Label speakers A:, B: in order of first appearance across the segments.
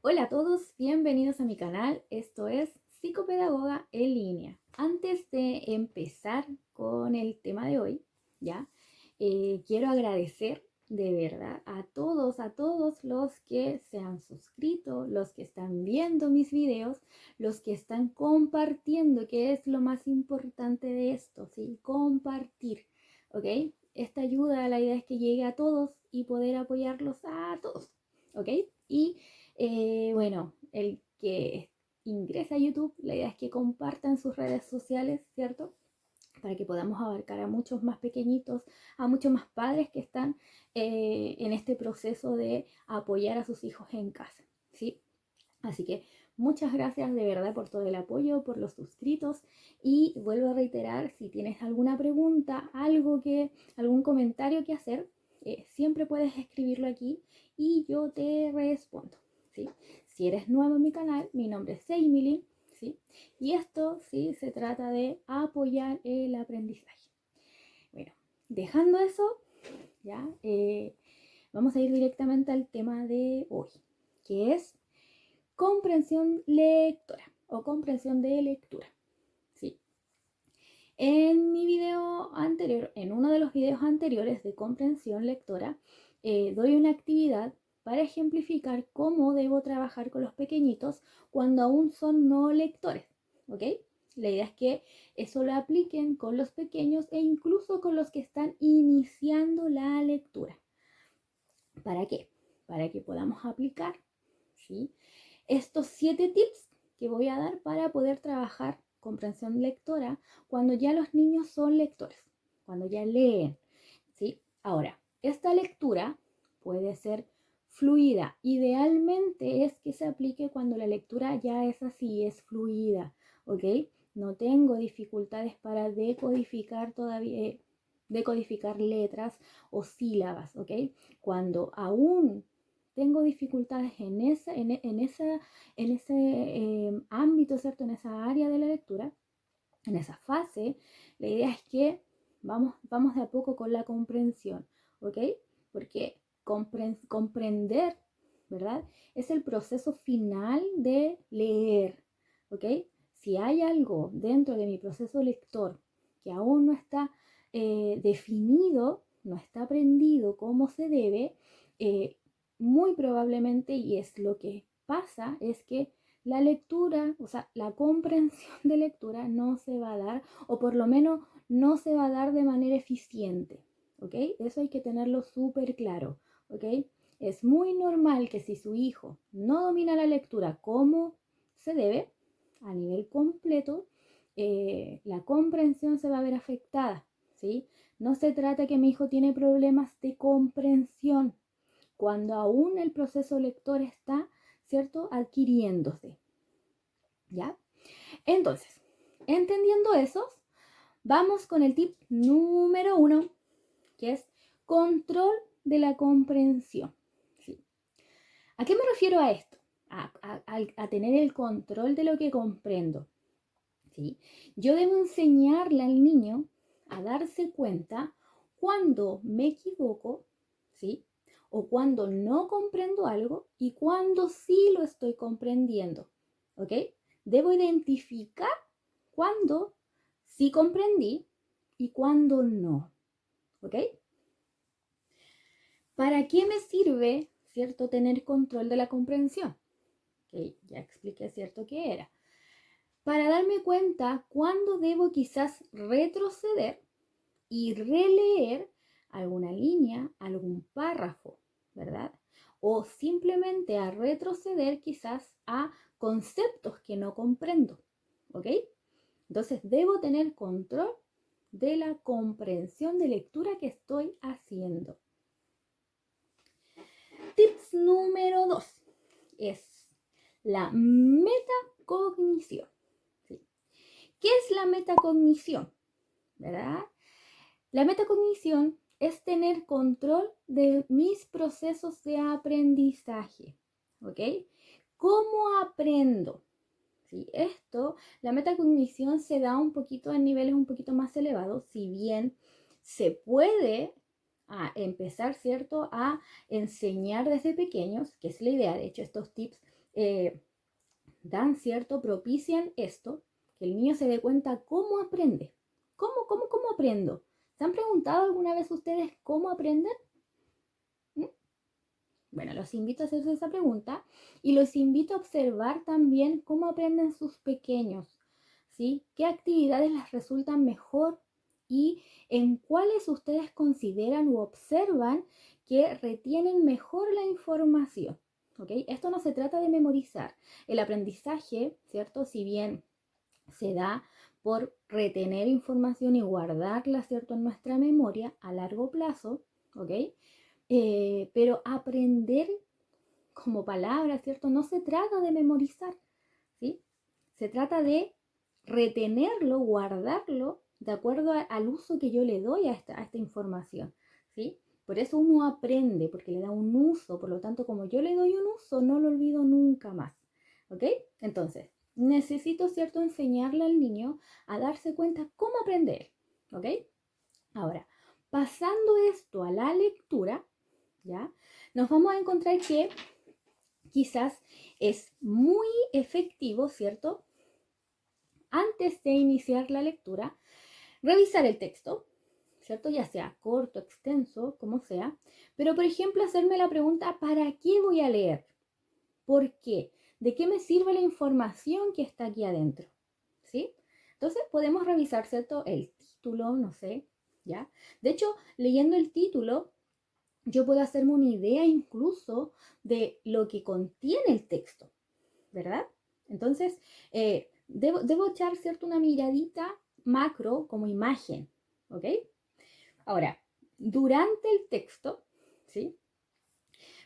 A: Hola a todos, bienvenidos a mi canal. Esto es Psicopedagoga en línea. Antes de empezar con el tema de hoy, ya quiero agradecer de verdad a todos los que se han suscrito, los que están viendo mis videos, los que están compartiendo, que es lo más importante de esto, ¿sí? Compartir, ¿ok? Esta ayuda, la idea es que llegue a todos y poder apoyarlos a todos, ¿ok? Y bueno, el que ingresa a YouTube, la idea es que compartan sus redes sociales, ¿cierto? Para que podamos abarcar a muchos más pequeñitos, a muchos más padres que están en este proceso de apoyar a sus hijos en casa, ¿sí? Así que muchas gracias de verdad por todo el apoyo, por los suscritos y vuelvo a reiterar, si tienes alguna pregunta, algún comentario que hacer, siempre puedes escribirlo aquí y yo te respondo, ¿sí? Si eres nuevo en mi canal, mi nombre es Emily, ¿sí? Y esto, sí, se trata de apoyar el aprendizaje. Bueno, dejando eso, ya, vamos a ir directamente al tema de hoy, que es comprensión lectora o comprensión de lectura. ¿Sí? En mi video anterior, en uno de los videos anteriores de comprensión lectora, doy una actividad para ejemplificar cómo debo trabajar con los pequeñitos cuando aún son no lectores. ¿Ok? La idea es que eso lo apliquen con los pequeños e incluso con los que están iniciando la lectura. ¿Para qué? Para que podamos aplicar, ¿sí?, estos 7 tips que voy a dar para poder trabajar comprensión lectora cuando ya los niños son lectores, cuando ya leen, ¿sí? Ahora, esta lectura puede ser fluida. Idealmente es que se aplique cuando la lectura ya es así, es fluida, ¿ok? No tengo dificultades para decodificar todavía, decodificar letras o sílabas, ¿ok? Cuando aún tengo dificultades en ese ámbito, ¿cierto? En esa área de la lectura, en esa fase, la idea es que vamos de a poco con la comprensión, ¿ok? Porque comprender, ¿verdad? Es el proceso final de leer, ¿ok? Si hay algo dentro de mi proceso lector que aún no está definido, no está aprendido como se debe, muy probablemente, y es lo que pasa, es que la lectura, o sea, la comprensión de lectura no se va a dar, o por lo menos no se va a dar de manera eficiente, ¿ok? Eso hay que tenerlo súper claro, ¿ok? Es muy normal que si su hijo no domina la lectura como se debe, a nivel completo, la comprensión se va a ver afectada, ¿sí? No se trata que mi hijo tiene problemas de comprensión, cuando aún el proceso lector está, ¿cierto?, adquiriéndose, ¿ya? Entonces, entendiendo eso, vamos con el tip número 1, que es control de la comprensión, ¿sí? ¿A qué me refiero a esto? A tener el control de lo que comprendo, ¿sí? Yo debo enseñarle al niño a darse cuenta cuando me equivoco, ¿sí?, o cuando no comprendo algo y cuando sí lo estoy comprendiendo, ¿ok? Debo identificar cuando sí comprendí y cuando no, ¿ok? ¿Para qué me sirve, cierto, tener control de la comprensión? Que ya expliqué, cierto, qué era. Para darme cuenta cuándo debo quizás retroceder y releer alguna línea, algún párrafo, ¿verdad? O simplemente a retroceder quizás a conceptos que no comprendo, ¿ok? Entonces debo tener control de la comprensión de lectura que estoy haciendo. Tips número 2 es la metacognición, ¿sí? ¿Qué es la metacognición? ¿Verdad? La metacognición es tener control de mis procesos de aprendizaje, ¿ok? ¿Cómo aprendo? ¿Sí? La metacognición se da un poquito en niveles un poquito más elevados, si bien se puede empezar, ¿cierto?, a enseñar desde pequeños, que es la idea. De hecho, estos tips dan, ¿cierto? Propician esto, que el niño se dé cuenta cómo aprende. ¿Cómo aprendo? ¿Se han preguntado alguna vez ustedes cómo aprenden? ¿Mm? Bueno, los invito a hacerse esa pregunta y los invito a observar también cómo aprenden sus pequeños, ¿sí? ¿Qué actividades les resultan mejor y en cuáles ustedes consideran u observan que retienen mejor la información? ¿Ok? Esto no se trata de memorizar. El aprendizaje, ¿cierto? Si bien se da por retener información y guardarla, ¿cierto? En nuestra memoria a largo plazo, ¿ok? Pero aprender como palabra, ¿cierto? No se trata de memorizar, ¿sí? Se trata de retenerlo, guardarlo de acuerdo al uso que yo le doy a esta información, ¿sí? Por eso uno aprende, porque le da un uso, por lo tanto, como yo le doy un uso, no lo olvido nunca más, ¿ok? Entonces, necesito, ¿cierto?, enseñarle al niño a darse cuenta cómo aprender, ¿ok? Ahora, pasando esto a la lectura, ¿ya? Nos vamos a encontrar que quizás es muy efectivo, ¿cierto? Antes de iniciar la lectura, revisar el texto, ¿cierto? Ya sea corto, extenso, como sea, pero por ejemplo hacerme la pregunta, ¿para qué voy a leer? ¿Por qué? ¿De qué me sirve la información que está aquí adentro? ¿Sí? Entonces podemos revisar, ¿cierto? El título, no sé, ¿ya? De hecho, leyendo el título, yo puedo hacerme una idea incluso de lo que contiene el texto, ¿verdad? Entonces, debo echar, ¿cierto?, una miradita macro como imagen, ¿ok? Ahora, durante el texto, ¿sí?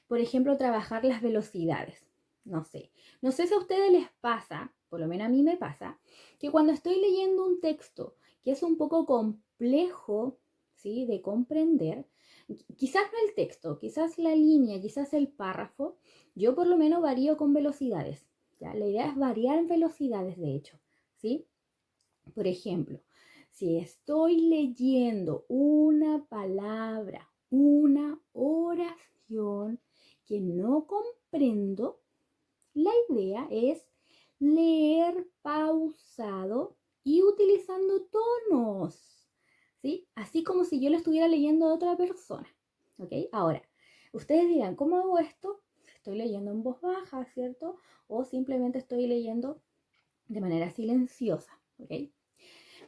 A: Por ejemplo, trabajar las velocidades. No sé si a ustedes les pasa, por lo menos a mí me pasa, que cuando estoy leyendo un texto que es un poco complejo, ¿sí?, de comprender, quizás no el texto, quizás la línea, quizás el párrafo, yo por lo menos varío con velocidades, ¿ya? La idea es variar en velocidades, de hecho, ¿sí? Por ejemplo, si estoy leyendo una palabra, una oración que no comprendo, la idea es leer pausado y utilizando tonos, ¿sí? Así como si yo lo estuviera leyendo a otra persona, ¿ok? Ahora, ustedes dirán, ¿cómo hago esto? Estoy leyendo en voz baja, ¿cierto? O simplemente estoy leyendo de manera silenciosa, ¿ok?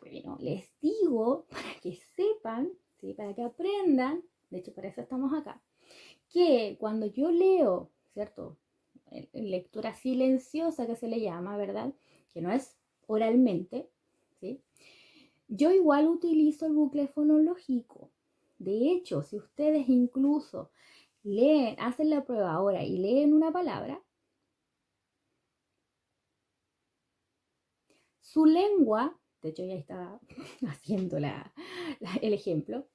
A: Bueno, les digo para que sepan, ¿sí?, para que aprendan, de hecho para eso estamos acá, que cuando yo leo, ¿cierto?, en lectura silenciosa que se le llama, ¿verdad?, que no es oralmente, ¿sí?, yo igual utilizo el bucle fonológico. De hecho, si ustedes incluso leen, hacen la prueba ahora y leen una palabra, su lengua, de hecho ya estaba haciendo el ejemplo,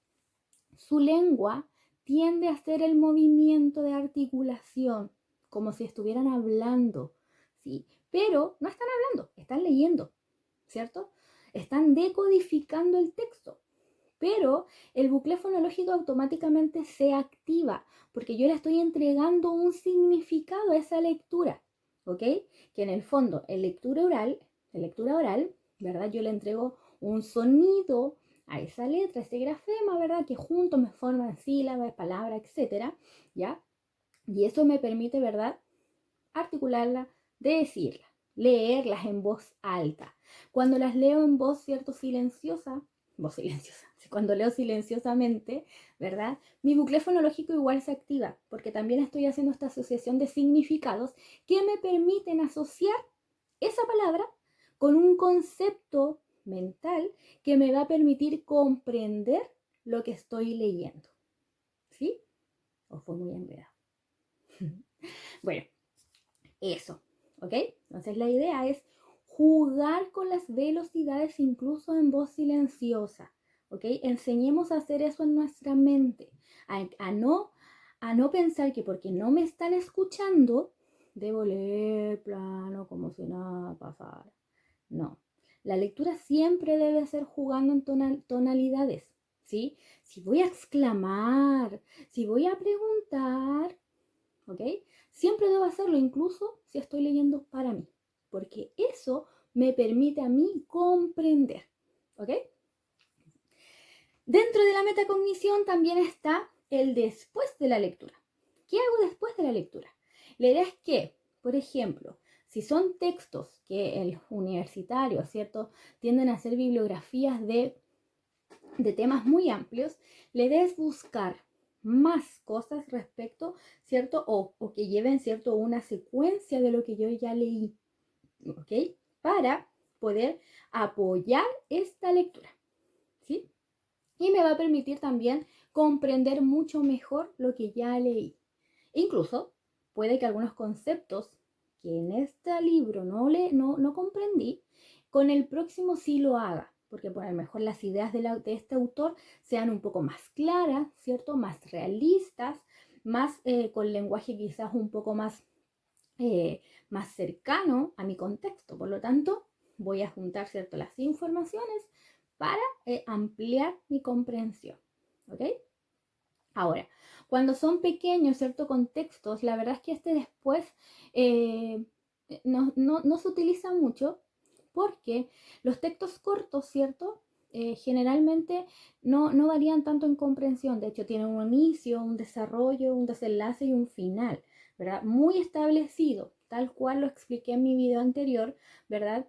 A: su lengua tiende a hacer el movimiento de articulación, como si estuvieran hablando, ¿sí? Pero no están hablando, están leyendo, ¿cierto? Están decodificando el texto, pero el bucle fonológico automáticamente se activa porque yo le estoy entregando un significado a esa lectura, ¿ok? Que en el fondo, en lectura oral, ¿verdad? Yo le entrego un sonido a esa letra, ese grafema, ¿verdad? Que juntos me forman sílabas, palabras, etcétera, ¿ya? Y eso me permite, ¿verdad?, articularla, decirla, leerlas en voz alta. Cuando las leo en voz, ¿cierto?, voz silenciosa, cuando leo silenciosamente, ¿verdad?, mi bucle fonológico igual se activa, porque también estoy haciendo esta asociación de significados que me permiten asociar esa palabra con un concepto mental que me va a permitir comprender lo que estoy leyendo. ¿Sí? ¿O fue muy enredado? Bueno, eso, ¿ok? Entonces la idea es jugar con las velocidades incluso en voz silenciosa, ¿ok? Enseñemos a hacer eso en nuestra mente, a no pensar que porque no me están escuchando, debo leer plano como si nada pasara. No, la lectura siempre debe ser jugando en tonalidades, ¿sí? Si voy a exclamar, si voy a preguntar, ¿ok? Siempre debo hacerlo, incluso si estoy leyendo para mí, porque eso me permite a mí comprender, ¿ok? Dentro de la metacognición también está el después de la lectura. ¿Qué hago después de la lectura? La idea es que, por ejemplo, si son textos que el universitario, ¿cierto?, tienden a ser bibliografías de temas muy amplios, la idea es buscar más cosas respecto, ¿cierto? O que lleven, ¿cierto?, una secuencia de lo que yo ya leí, ¿ok? Para poder apoyar esta lectura, ¿sí? Y me va a permitir también comprender mucho mejor lo que ya leí. Incluso puede que algunos conceptos que en este libro no comprendí, con el próximo sí lo haga, porque por lo mejor las ideas de este autor sean un poco más claras, ¿cierto? Más realistas, más con lenguaje quizás un poco más cercano a mi contexto. Por lo tanto, voy a juntar, ¿cierto?, las informaciones para ampliar mi comprensión, ¿ok? Ahora, cuando son pequeños, ¿cierto?, contextos, la verdad es que este después eh, no se utiliza mucho porque los textos cortos, ¿cierto?, generalmente no varían tanto en comprensión. De hecho, tienen un inicio, un desarrollo, un desenlace y un final, ¿verdad? Muy establecido, tal cual lo expliqué en mi video anterior, ¿verdad?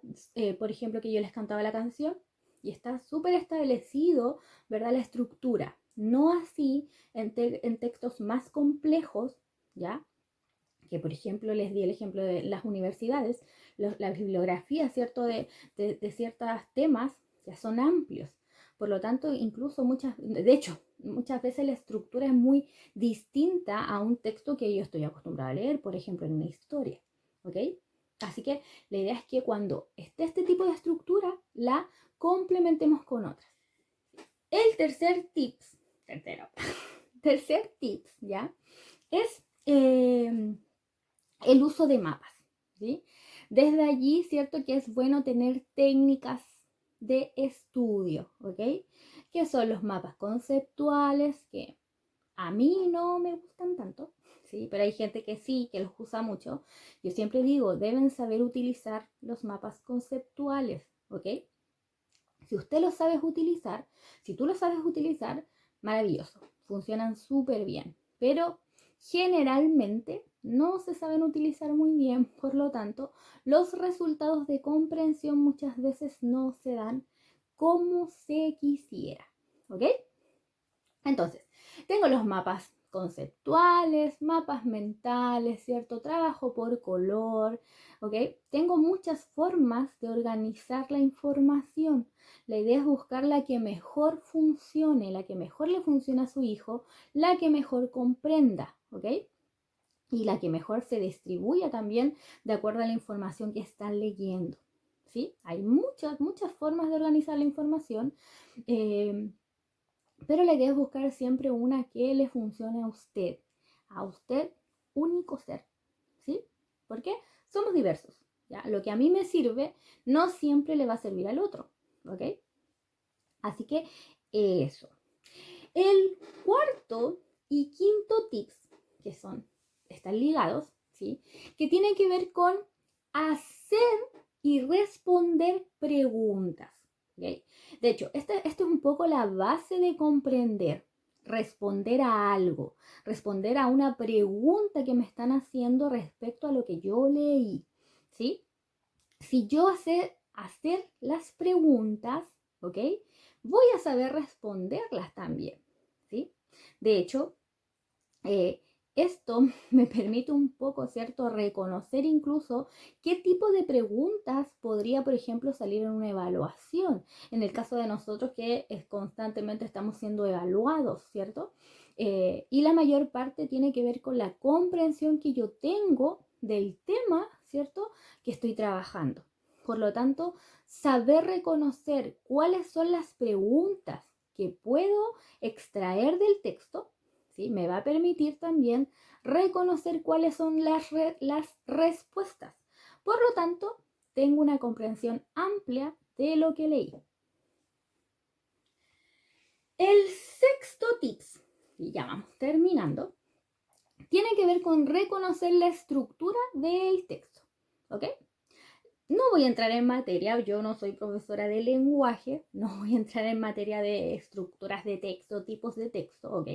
A: Por ejemplo, que yo les cantaba la canción y está súper establecido, ¿verdad?, la estructura. No así en textos más complejos, ¿ya? Que por ejemplo les di el ejemplo de las universidades, la bibliografía, ¿cierto?, de ciertos temas ya son amplios. Por lo tanto, incluso de hecho, muchas veces la estructura es muy distinta a un texto que yo estoy acostumbrada a leer, por ejemplo, en una historia, ¿ok? Así que la idea es que cuando esté este tipo de estructura, la complementemos con otras. El tercer tips, ¿ya? Es el uso de mapas, ¿sí? Desde allí, cierto que es bueno tener técnicas de estudio, ¿ok? Que son los mapas conceptuales, que a mí no me gustan tanto, ¿sí? Pero hay gente que sí, que los usa mucho. Yo siempre digo, deben saber utilizar los mapas conceptuales, ¿ok? Si usted lo sabe utilizar, si tú lo sabes utilizar, maravilloso, funcionan súper bien, pero generalmente no se saben utilizar muy bien, por lo tanto, los resultados de comprensión muchas veces no se dan como se quisiera, ¿ok? Entonces, tengo los mapas conceptuales, mapas mentales, ¿cierto? Trabajo por color, ¿ok? Tengo muchas formas de organizar la información. La idea es buscar la que mejor funcione, la que mejor le funcione a su hijo, la que mejor comprenda, ¿ok? Y la que mejor se distribuya también de acuerdo a la información que están leyendo, ¿sí? Hay muchas formas de organizar la información. Pero la idea es buscar siempre una que le funcione a usted único ser, ¿sí? Porque somos diversos, ¿ya? Lo que a mí me sirve no siempre le va a servir al otro, ¿ok? Así que eso. El cuarto y quinto tips, que están ligados, ¿sí? Que tienen que ver con hacer y responder preguntas, ¿ok? De hecho, esta es un poco la base de comprender, responder a algo, responder a una pregunta que me están haciendo respecto a lo que yo leí, ¿sí? Si yo hacer las preguntas, ¿ok? Voy a saber responderlas también, ¿sí? De hecho, esto me permite un poco, ¿cierto?, reconocer incluso qué tipo de preguntas podría, por ejemplo, salir en una evaluación. En el caso de nosotros que constantemente estamos siendo evaluados, ¿cierto? Y la mayor parte tiene que ver con la comprensión que yo tengo del tema, ¿cierto?, que estoy trabajando. Por lo tanto, saber reconocer cuáles son las preguntas que puedo extraer del texto, ¿sí?, me va a permitir también reconocer cuáles son las respuestas. Por lo tanto, tengo una comprensión amplia de lo que leí. El sexto tips, y ya vamos terminando, tiene que ver con reconocer la estructura del texto, ¿ok? No voy a entrar en materia, yo no soy profesora de lenguaje, no voy a entrar en materia de estructuras de texto, tipos de texto, ¿ok?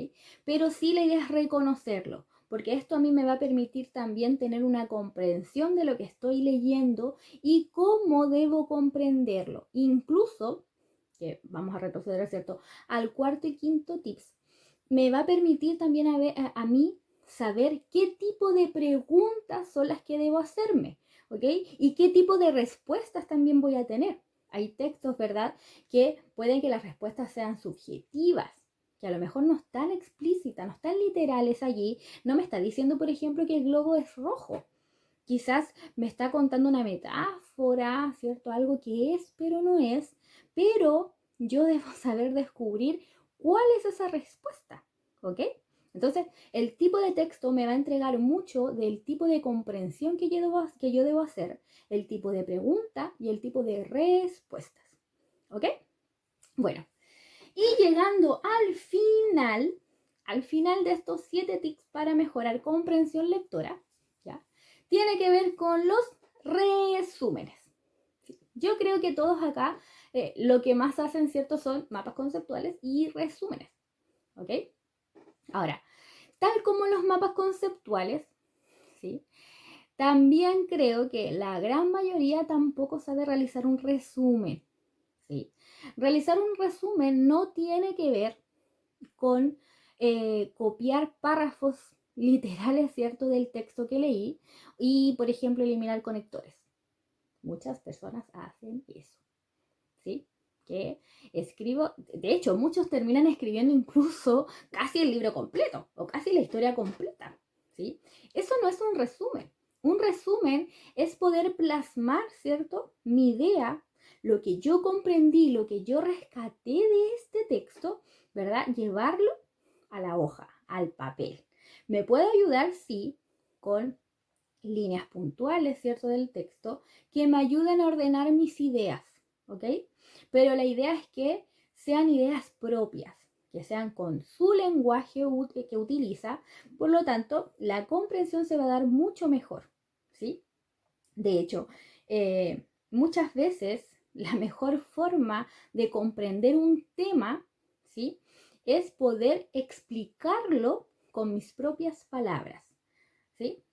A: Pero sí la idea es reconocerlo, porque esto a mí me va a permitir también tener una comprensión de lo que estoy leyendo y cómo debo comprenderlo. Incluso, que vamos a retroceder, ¿cierto?, al cuarto y quinto tips, me va a permitir también a mí saber qué tipo de preguntas son las que debo hacerme, ¿ok? Y qué tipo de respuestas también voy a tener. Hay textos, ¿verdad?, que pueden que las respuestas sean subjetivas, que a lo mejor no están explícitas, no están literales allí. No me está diciendo, por ejemplo, que el globo es rojo. Quizás me está contando una metáfora, ¿cierto? Algo que es, pero no es. Pero yo debo saber descubrir cuál es esa respuesta, ¿ok? Entonces, el tipo de texto me va a entregar mucho del tipo de comprensión que yo debo hacer, el tipo de pregunta y el tipo de respuestas, ¿ok? Bueno, y llegando al final de estos 7 tips para mejorar comprensión lectora, ¿ya? Tiene que ver con los resúmenes. Yo creo que todos acá lo que más hacen, ¿cierto?, son mapas conceptuales y resúmenes, ¿ok? Ahora, tal como los mapas conceptuales, ¿sí?, también creo que la gran mayoría tampoco sabe realizar un resumen, ¿sí? Realizar un resumen no tiene que ver con copiar párrafos literales, ¿cierto?, del texto que leí y, por ejemplo, eliminar conectores. Muchas personas hacen eso, ¿sí? Que escribo, de hecho, muchos terminan escribiendo incluso casi el libro completo o casi la historia completa, ¿sí? Eso no es un resumen. Un resumen es poder plasmar, ¿cierto?, mi idea, lo que yo comprendí, lo que yo rescaté de este texto, ¿verdad? Llevarlo a la hoja, al papel. Me puede ayudar, sí, con líneas puntuales, ¿cierto?, del texto, que me ayuden a ordenar mis ideas, ¿ok? Pero la idea es que sean ideas propias, que sean con su lenguaje que utiliza, por lo tanto, la comprensión se va a dar mucho mejor, ¿sí? De hecho, muchas veces la mejor forma de comprender un tema, ¿sí?, es poder explicarlo con mis propias palabras, ¿sí?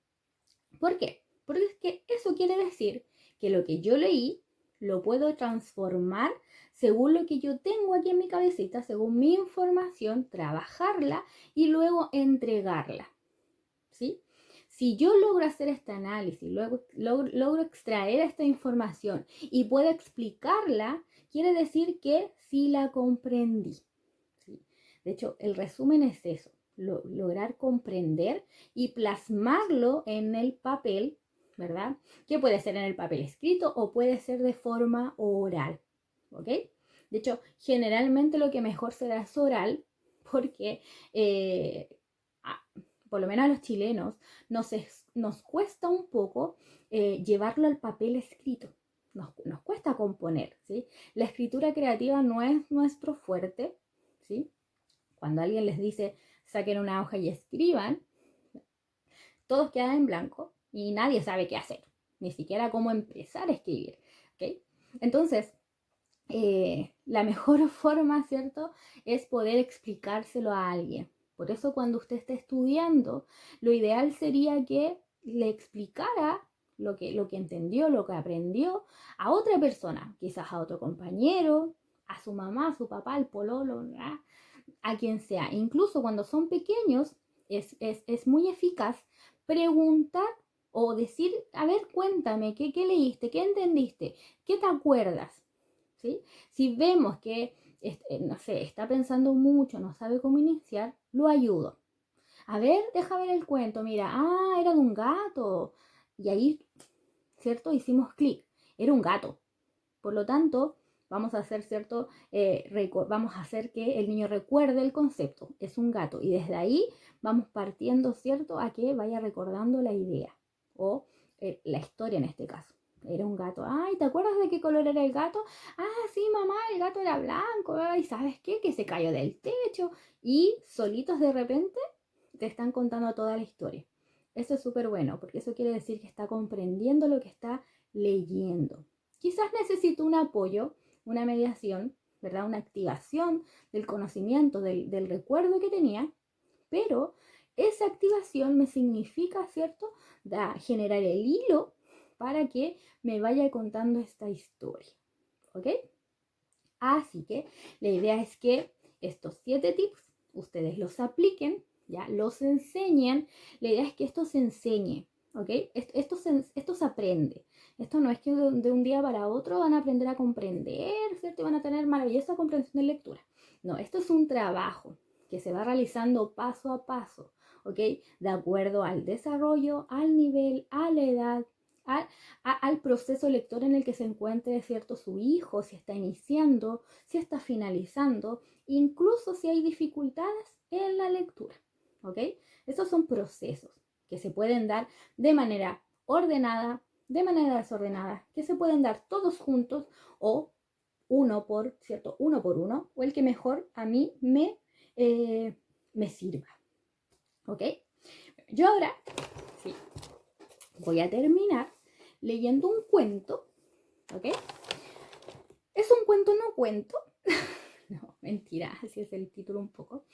A: ¿Por qué? Porque es que eso quiere decir que lo que yo leí lo puedo transformar según lo que yo tengo aquí en mi cabecita, según mi información, trabajarla y luego entregarla, ¿sí? Si yo logro hacer este análisis, logro extraer esta información y puedo explicarla, quiere decir que sí la comprendí, ¿sí? De hecho, el resumen es eso, lograr comprender y plasmarlo en el papel, ¿verdad? Que puede ser en el papel escrito o puede ser de forma oral, ¿ok? De hecho, generalmente lo que mejor será es oral porque por lo menos a los chilenos nos cuesta un poco llevarlo al papel escrito. Nos cuesta componer, ¿sí? La escritura creativa no es nuestro fuerte, ¿sí? Cuando alguien les dice saquen una hoja y escriban, todos quedan en blanco y nadie sabe qué hacer, ni siquiera cómo empezar a escribir, ¿ok? Entonces, la mejor forma, ¿cierto?, es poder explicárselo a alguien. Por eso cuando usted esté estudiando, lo ideal sería que le explicara lo que entendió, lo que aprendió a otra persona, quizás a otro compañero, a su mamá, a su papá, al pololo, ¿verdad?, a quien sea. Incluso cuando son pequeños, es muy eficaz preguntar o decir, a ver, cuéntame, ¿qué leíste? ¿Qué entendiste? ¿Qué te acuerdas? ¿Sí? Si vemos que, no sé, está pensando mucho, no sabe cómo iniciar, lo ayudo. A ver, deja ver el cuento, mira, era de un gato. Y ahí, ¿cierto? Hicimos clic, era un gato. Por lo tanto, vamos a hacer, ¿cierto? Vamos a hacer que el niño recuerde el concepto, es un gato. Y desde ahí vamos partiendo, ¿cierto?, a que vaya recordando la idea o la historia en este caso. Era un gato. Ay, ¿te acuerdas de qué color era el gato? Ah, sí, mamá, el gato era blanco. Ay, ¿sabes qué? Que se cayó del techo. Y solitos de repente te están contando toda la historia. Eso es súper bueno, porque eso quiere decir que está comprendiendo lo que está leyendo. Quizás necesito un apoyo, una mediación, ¿verdad? Una activación del conocimiento, del recuerdo que tenía, pero esa activación me significa, ¿cierto?, generar el hilo para que me vaya contando esta historia, ¿ok? Así que la idea es que estos 7 tips ustedes los apliquen, ya los enseñen. La idea es que esto se enseñe, ¿ok? Esto se aprende. Esto no es que de un día para otro van a aprender a comprender, ¿cierto? Y van a tener maravillosa comprensión de lectura. No, esto es un trabajo que se va realizando paso a paso, ¿ok? De acuerdo al desarrollo, al nivel, a la edad, al proceso lector en el que se encuentre, ¿cierto?, su hijo, si está iniciando, si está finalizando, incluso si hay dificultades en la lectura, ¿ok? Estos son procesos que se pueden dar de manera ordenada, de manera desordenada, que se pueden dar todos juntos o uno por uno, o el que mejor a mí me sirva, ¿ok? Yo ahora, sí, voy a terminar leyendo un cuento, ¿ok? Es un cuento no cuento. No, mentira, así es el título un poco.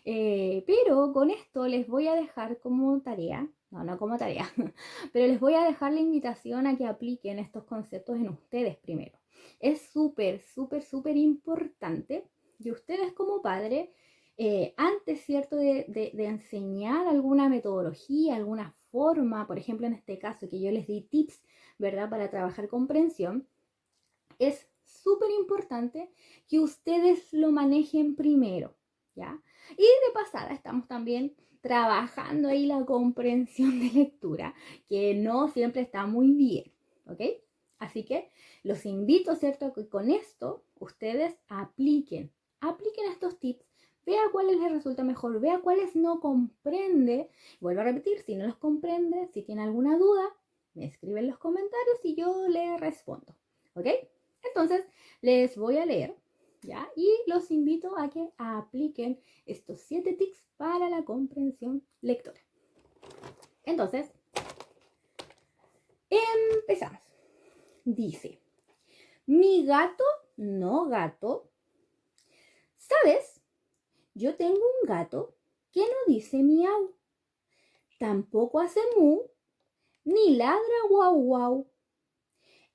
A: Pero con esto les voy a dejar como tarea, no como tarea, pero les voy a dejar la invitación a que apliquen estos conceptos en ustedes primero. Es súper, súper, súper importante que ustedes como padres, antes, ¿cierto?, de enseñar alguna metodología, alguna forma, por ejemplo, en este caso que yo les di tips, ¿verdad?, para trabajar comprensión, es súper importante que ustedes lo manejen primero, ¿ya? Y de pasada estamos también trabajando ahí la comprensión de lectura, que no siempre está muy bien, ¿ok? Así que los invito, ¿cierto?, que con esto ustedes apliquen estos tips, vea cuáles les resulta mejor, vea cuáles no comprende. Vuelvo a repetir, si no los comprende, si tiene alguna duda, me escribe en los comentarios y yo le respondo, ¿ok? Entonces, les voy a leer, ¿ya? Y los invito a que apliquen estos 7 tips para la comprensión lectora. Entonces, empezamos. Dice, mi gato no gato. ¿Sabes? Yo tengo un gato que no dice miau, tampoco hace mu, ni ladra guau guau.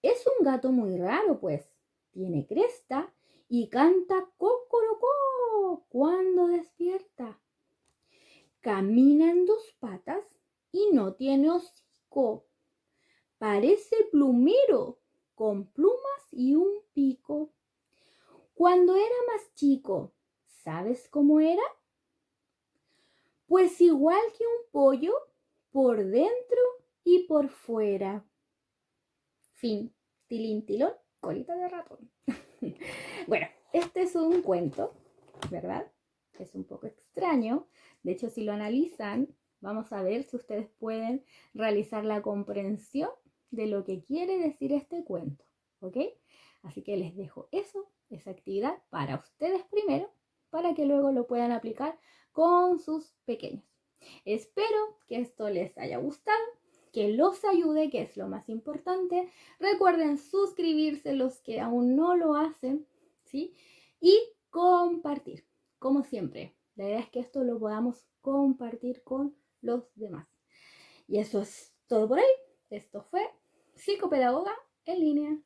A: Es un gato muy raro, pues. Tiene cresta y canta cocorocó cuando despierta. Camina en 2 patas y no tiene hocico. Parece plumero, con plumas y un pico. Cuando era más chico, ¿sabes cómo era? Pues igual que un pollo, por dentro y por fuera. Fin. Tilín, tilón, colita de ratón. Bueno, este es un cuento, ¿verdad? Es un poco extraño. De hecho, si lo analizan, vamos a ver si ustedes pueden realizar la comprensión de lo que quiere decir este cuento, ¿ok? Así que les dejo esa actividad para ustedes primero, para que luego lo puedan aplicar con sus pequeños. Espero que esto les haya gustado, que los ayude, que es lo más importante. Recuerden suscribirse los que aún no lo hacen, ¿sí? Y compartir, como siempre. La idea es que esto lo podamos compartir con los demás. Y eso es todo por hoy. Esto fue Psicopedagoga en línea.